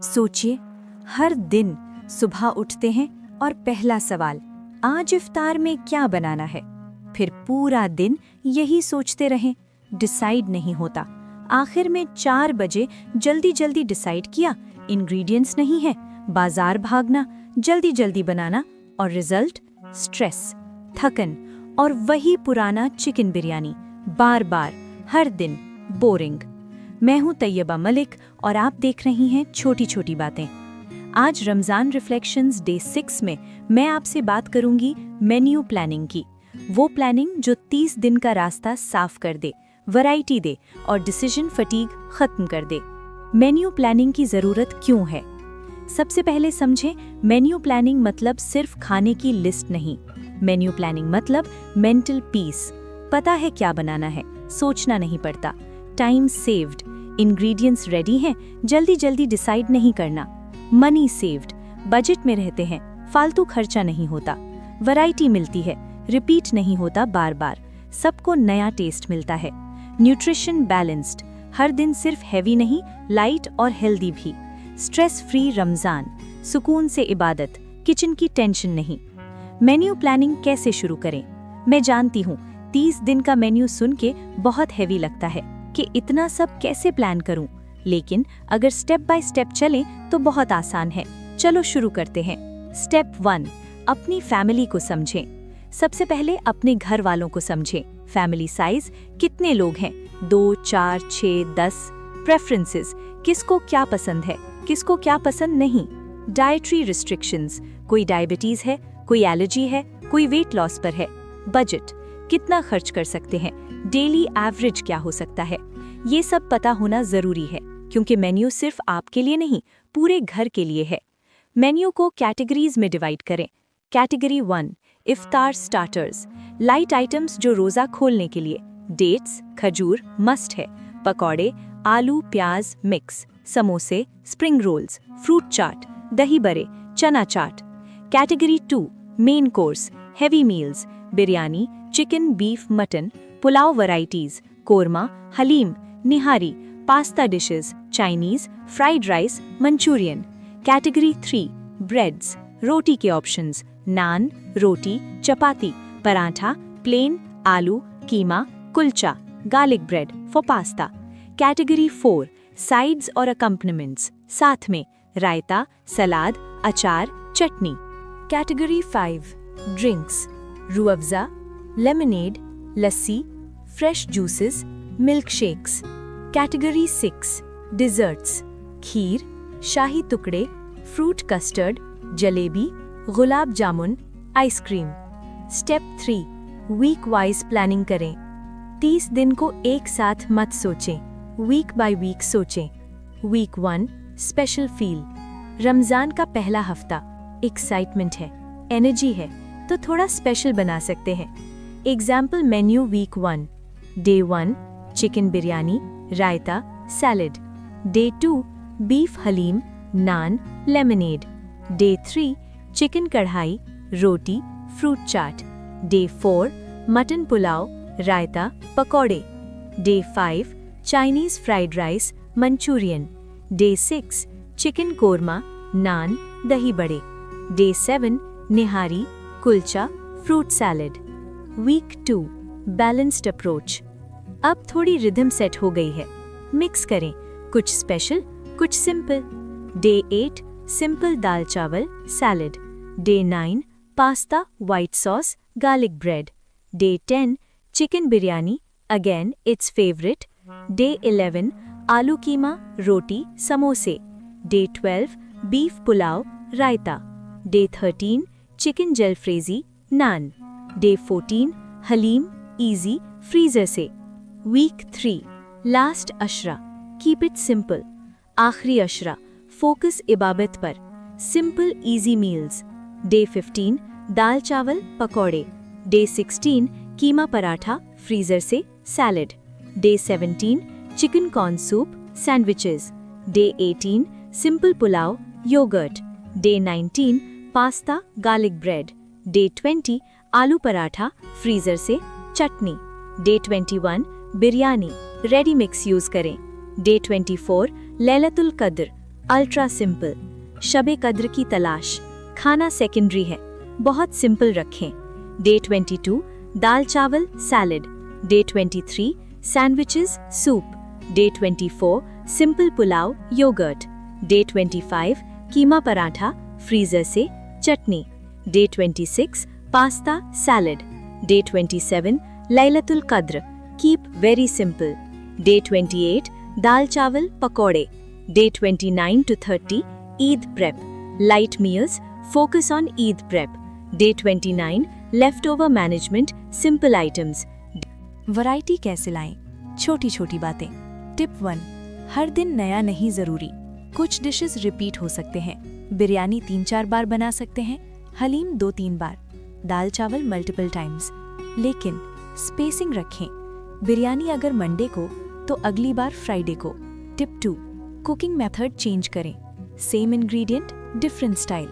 सोचिए, हर दिन सुबह उठते हैं और पहला सवाल, आज इफ्तार में क्या बनाना है। फिर पूरा दिन यही सोचते रहें, डिसाइड नहीं होता। आखिर में 4 बजे जल्दी जल्दी डिसाइड किया, इंग्रेडिएंट्स नहीं है, बाजार भागना, जल्दी जल्दी बनाना और रिजल्ट स्ट्रेस, थकन और वही पुराना चिकन बिरयानी, बार बार, हर दिन, बोरिंग। मैं हूं तैयबा मलिक और आप देख रही हैं छोटी छोटी बातें। आज रमज़ान रिफ्लेक्शंस डे 6 में मैं आपसे बात करूंगी मेन्यू प्लानिंग की। वो प्लानिंग जो 30 दिन का रास्ता साफ कर दे, वैरायटी दे और डिसीजन फटीग खत्म कर दे। मेन्यू प्लानिंग की ज़रूरत क्यों है? सबसे पहले समझें, मेन्यू प्लानिंग मतलब सिर्फ खाने की लिस्ट नहीं। मेन्यू प्लानिंग मतलब मेंटल पीस। पता है क्या बनाना है, सोचना नहीं पड़ता। टाइम सेव्ड, इंग्रेडिएंट्स रेडी हैं, जल्दी जल्दी डिसाइड नहीं करना। मनी सेव्ड, बजट में रहते हैं, फालतू खर्चा नहीं होता। वैरायटी मिलती है, रिपीट नहीं होता बार बार, सबको नया टेस्ट मिलता है। न्यूट्रिशन बैलेंस्ड, हर दिन सिर्फ हैवी नहीं, लाइट और हेल्दी भी। स्ट्रेस फ्री रमज़ान, सुकून से इबादत, किचन की टेंशन नहीं। मेन्यू प्लानिंग कैसे शुरू करें? मैं जानती हूँ 30 दिन का मेन्यू सुन के बहुत हैवी लगता है कि इतना सब कैसे प्लान करूं, लेकिन अगर स्टेप बाय स्टेप चलें तो बहुत आसान है। चलो शुरू करते हैं। स्टेप 1, अपनी फैमिली को समझें। सबसे पहले अपने घर वालों को समझें। फैमिली साइज, कितने लोग हैं, 2, 4, 6, 10। प्रेफरेंसेस, किसको क्या पसंद है, किसको क्या पसंद नहीं। डाइटरी रिस्ट्रिक्शंस, कोई डायबिटीज है, कोई एलर्जी है, कोई वेट लॉस पर है। बजट, कितना खर्च कर सकते हैं, डेली एवरेज क्या हो सकता है। ये सब पता होना जरूरी है, क्योंकि मेन्यू सिर्फ आपके लिए नहीं, पूरे घर के लिए है। मेन्यू को कैटेगरीज में डिवाइड करें। कैटेगरी 1, इफ्तार स्टार्टर्स, लाइट आइटम्स जो रोजा खोलने के लिए। डेट्स, खजूर मस्ट है। पकौड़े, आलू प्याज मिक्स, समोसे, स्प्रिंग रोल्स, फ्रूट चाट, dahi bade, chana chaat. Category 2, main course, heavy meals, biryani, chicken beef mutton, pulao varieties, korma, haleem, nihari, pasta dishes, Chinese, fried rice, Manchurian. Category 3, breads, रोटी के ऑप्शंस, नान, रोटी, चपाती, पराठा, प्लेन, आलू, keema, kulcha, garlic bread for pasta. Category 4, sides और अकम्पनीमेंट्स, साथ में रायता, सलाद, अचार, चटनी। Category 5, drinks, Rooh Afza, lemonade, lassi, fresh juices, milk shakes. Category 6, desserts, kheer, shahi tukde, fruit custard, jalebi, gulab jamun, ice cream. Step 3, week wise planning करें। 30 दिन को एक साथ मत सोचें, वीक बाय वीक सोचें। वीक 1, स्पेशल फील, रमज़ान का पहला हफ्ता, एक्साइटमेंट है, एनर्जी है, तो थोड़ा स्पेशल बना सकते हैं। Example menu week 1, day 1, chicken biryani, raita, salad. Day 2, beef haleem, naan, lemonade. Day 3, chicken kadai, रोटी, fruit chaat. Day 4, mutton pulao, raita, pakode. Day 5, Chinese fried rice, Manchurian. Day 6, chicken korma, naan, dahi bade. Day 7, nihari, kulcha, fruit salad. Week 2, balanced approach, अब थोड़ी रिदम सेट हो गई है, मिक्स करें, कुछ स्पेशल, कुछ simple. Day 8, simple दाल चावल, salad. Day 9, pasta, white sauce, garlic bread. Day 10, chicken biryani, again it's favourite. Day 11, आलू कीमा, रोटी, samose. Day 12, beef pulao, raita. Day 13, chicken jalfrezi, naan. Day 14, haleem, easy, freezer से। वीक 3, लास्ट अशरा, कीप इट सिंपल। आखिरी अशरा, फोकस इबादत पर, सिंपल इजी मील्स। डे 15, दाल चावल, पकौड़े। डे 16, कीमा पराठा, फ्रीजर से, salad. Day 17, chicken corn soup, sandwiches. Day 18, simple pulao, yoghurt. Day 19, pasta, garlic bread. Day 20, आलू पराठा, फ्रीजर से, chutney. Day 21, biryani, ready mix use करें। Day 24, Lailatul Qadr, ultra simple, Shabe कद्र की तलाश, खाना सेकेंडरी है, बहुत सिंपल रखें। डे 22 दाल चावल salad, day 23 sandwiches soup, day 24 simple pulao yoghurt, day 25 keema paratha freezer से chutney, day 26 pasta salad, day 27 Lailatul Qadr keep very simple, day 28 दाल चावल pakode, day 29 to 30 Eid prep light meals focus on Eid prep, day 29 left over management simple items. Variety कैसे लाएं? छोटी छोटी बातें। Tip 1, हर दिन नया नहीं जरूरी, कुछ डिशेस रिपीट हो सकते हैं। बिरयानी 3-4 बार बना सकते हैं, हलीम 2-3 बार, दाल चावल मल्टीपल टाइम्स, लेकिन स्पेसिंग रखें। बिरयानी अगर मंडे को तो अगली बार फ्राइडे को। टिप 2, कुकिंग मेथड चेंज करें, same ingredient different style.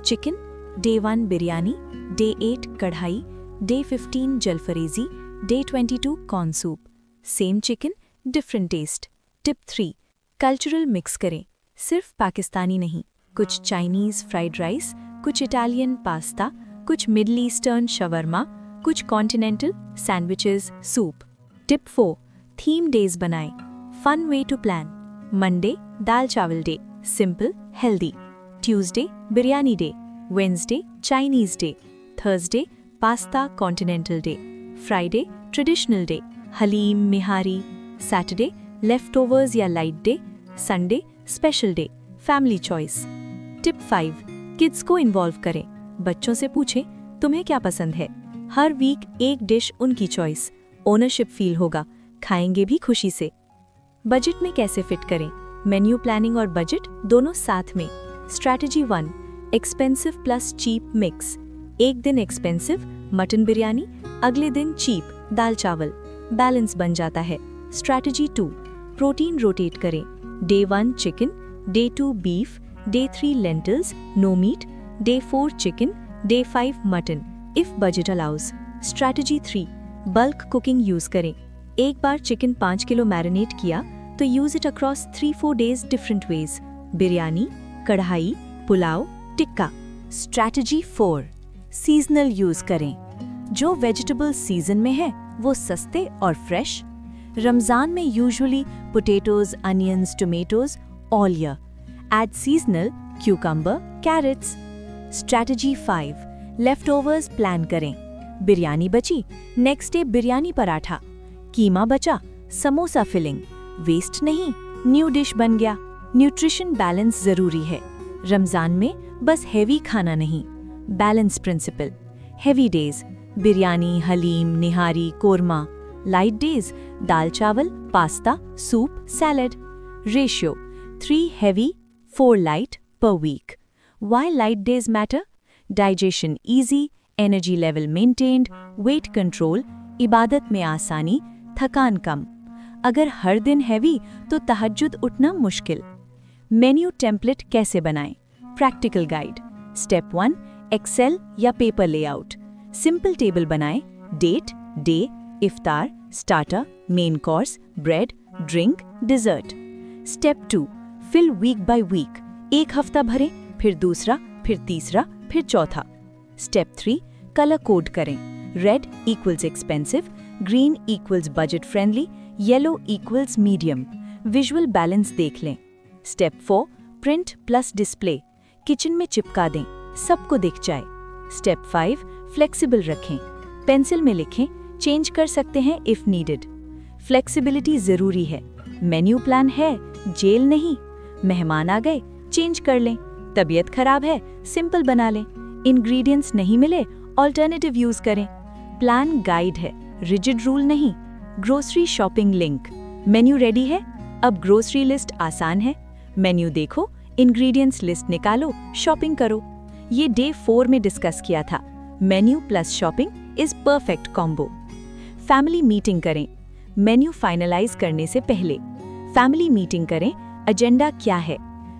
Chicken day 1 biryani, day 8 kadai, day 15 jalfrezi, day 22 corn soup, same chicken different taste. Tip 3, cultural mix करें, सिर्फ पाकिस्तानी नहीं, कुछ चाइनीज फ्राइड राइस, कुछ इटालियन पास्ता, कुछ मिडल ईस्टर्न शवरमा, कुछ continental sandwiches soup. Tip 4, theme days बनाएं, fun way to plan. Monday दाल चावल day simple healthy, Tuesday biryani day, Wednesday Chinese day, Thursday pasta continental day, Friday traditional day haleem nihari, Saturday leftovers या light day, Sunday special day family choice. Tip 5, kids को involve करें, बच्चों से पूछें तुम्हें क्या पसंद है, हर वीक एक डिश उनकी चॉइस, ओनरशिप फील होगा, खाएंगे भी खुशी से। बजट में कैसे फिट करें, मेन्यू प्लानिंग और बजट दोनों साथ में। Strategy 1, expensive plus cheap mix, एक दिन एक्सपेंसिव मटन बिरयानी, अगले दिन चीप दाल चावल, बैलेंस बन जाता है। स्ट्रैटेजी 2, प्रोटीन रोटेट करें, day 1 chicken, day 2 beef, day 3 lentils no meat, day 4 chicken, day 5 mutton if budget allows. Strategy 3, bulk cooking use करें, एक बार चिकन 5 किलो मैरिनेट किया तो use it across 3-4 days different ways, biryani kadai pulao tikka. Strategy 4, seasonal use करें, जो vegetable season में है वो सस्ते और फ्रेश। रमजान में usually potatoes onions tomatoes all year, add seasonal cucumber carrots. Strategy 5, leftovers plan करें, बिरयानी बची नेक्स्ट डे बिरयानी पराठा, कीमा बचा समोसा फिलिंग, वेस्ट नहीं न्यू डिश बन गया। न्यूट्रिशन बैलेंस जरूरी है, रमजान में बस हेवी खाना नहीं, balance principle. Heavy days biryani haleem nihari korma, light days दाल चावल pasta soup salad. Ratio 3 heavy 4 light per week. Why light days matter? Digestion easy, energy level maintained, weight control, इबादत में आसानी, थकान कम। अगर हर दिन हैवी तो तहज्जुद उठना मुश्किल। मेन्यू टेम्पलेट कैसे बनाएं? Practical guide. स्टेप 1, एक्सेल या पेपर लेआउट। सिंपल टेबल बनाएं, date day iftar starter main course bread drink dessert. Step 2, fill week by week, एक हफ्ता भरें फिर दूसरा फिर तीसरा फिर चौथा। स्टेप 3, कलर कोड करें, red equals expensive, green equals budget friendly, yellow equals medium. Visual balance देख लें। Step 4, print plus display, kitchen में चिपका दें सबको दिख जाए। स्टेप 5, फ्लेक्सिबल रखें, पेंसिल में लिखें, चेंज कर सकते हैं इफ नीडेड। फ्लेक्सिबिलिटी जरूरी है, मेन्यू प्लान है जेल नहीं, मेहमान आ गए चेंज कर लें, तबीयत खराब है सिंपल बना लें, इंग्रेडिएंट्स नहीं मिले ऑल्टरनेटिव यूज करें। प्लान गाइड है, रिजिड रूल नहीं। Grocery shopping link, menu ready है, अब ग्रोसरी लिस्ट आसान है, मेन्यू देखो इंग्रेडिएंट्स लिस्ट निकालो शॉपिंग करो। ये डे 4 में डिस्कस किया था, menu plus shopping is perfect combo. Family meeting करें, मेन्यू फाइनलाइज करने से पहले फैमिली मीटिंग करें, एजेंडा क्या है,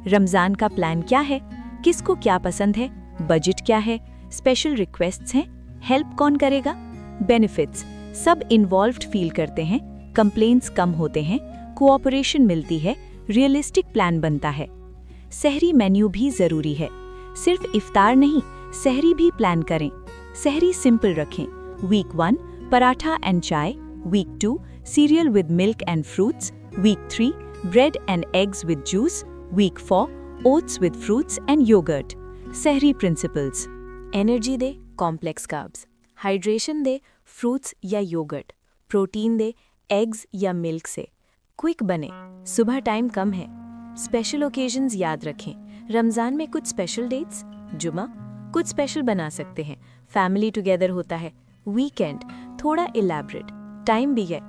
रमजान का प्लान क्या है, किसको क्या पसंद है, बजट क्या है, स्पेशल रिक्वेस्ट्स हैं, हेल्प कौन करेगा। बेनिफिट्स, सब इन्वॉल्व्ड फील करते हैं, कंप्लेंट्स कम होते हैं, कोऑपरेशन मिलती है, रियलिस्टिक प्लान बनता है। सहरी मेन्यू भी ज़रूरी है। सिर्फ इफ्तार नहीं, सहरी भी प्लान करें। सहरी सिंपल रखें। Week 1 paratha and chai, week 2 cereal with milk and fruits, week 3 bread and eggs with juice, week 4 oats with fruits and yogurt. Sehri principles: energy दे कॉम्प्लेक्स कार्ब्स, हाइड्रेशन दे फ्रूट्स या योगर्ट, प्रोटीन दे एग्स या milk से, quick बने, सुबह time कम है। Special occasions याद रखें। रमज़ान में कुछ स्पेशल डेट्स, जुमा, कुछ स्पेशल बना सकते हैं। फैमिली टुगेदर होता है। वीकेंड थोड़ा इलैबरेट, टाइम भी है।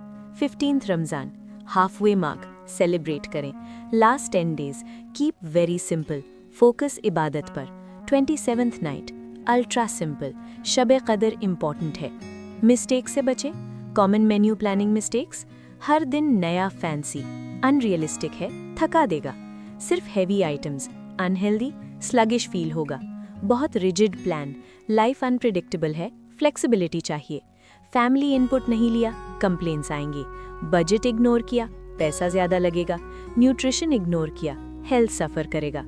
15th Ramzan half way mark, celebrate करें। Last 10 days keep very simple, focus इबादत पर। 27th नाइट अल्ट्रा सिंपल, शब कदर इम्पॉर्टेंट है। मिस्टेक से बचें। कॉमन मेन्यू प्लानिंग मिस्टेक्स: हर दिन नया फैंसी, अनरियलिस्टिक है, थका देगा। सिर्फ heavy items, unhealthy, sluggish feel होगा। बहुत रिजिड प्लान, लाइफ अनप्रिडिक्टेबल है, फ्लेक्सिबिलिटी चाहिए। फैमिली इनपुट नहीं लिया, कंप्लेंट्स आएंगी। बजट इग्नोर किया, पैसा ज्यादा लगेगा। न्यूट्रिशन इग्नोर किया, हेल्थ सफ़र करेगा।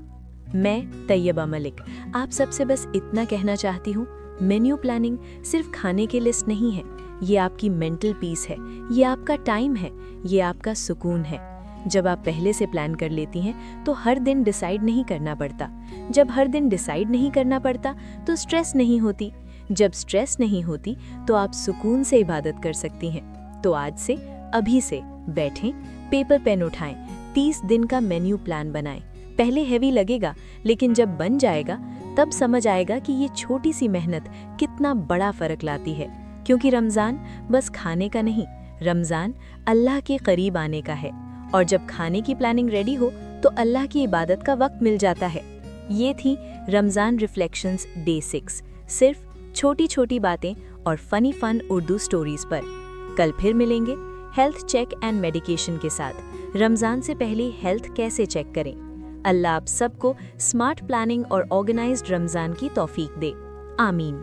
मैं तैयबा मलिक आप सबसे बस इतना कहना चाहती हूँ, मेन्यू प्लानिंग सिर्फ खाने की लिस्ट नहीं है। ये आपकी मेंटल पीस है, ये आपका टाइम है, ये आपका सुकून है। जब आप पहले से प्लान कर लेती हैं तो हर दिन डिसाइड नहीं करना पड़ता। जब हर दिन डिसाइड नहीं करना पड़ता तो स्ट्रेस नहीं होती। जब स्ट्रेस नहीं होती तो आप सुकून से इबादत कर सकती हैं। तो आज से, अभी से बैठें, पेपर पेन उठाएं, 30 दिन का मेन्यू प्लान बनाएं। पहले हैवी लगेगा, लेकिन जब बन जाएगा तब समझ आएगा कि ये छोटी सी मेहनत कितना बड़ा फर्क लाती है। क्योंकि रमज़ान बस खाने का नहीं, रमज़ान अल्लाह के करीब आने का है। और जब खाने की प्लानिंग रेडी हो तो अल्लाह की इबादत का वक्त मिल जाता है। ये थी रमज़ान रिफ्लेक्शंस डे 6, सिर्फ छोटी छोटी बातें और फन उर्दू स्टोरीज पर। कल फिर मिलेंगे हेल्थ चेक एंड मेडिकेशन के साथ। रमज़ान से पहले हेल्थ कैसे चेक करें। अल्लाह आप सबको स्मार्ट प्लानिंग और ऑर्गेनाइज्ड रमज़ान की तौफीक दे। आमीन।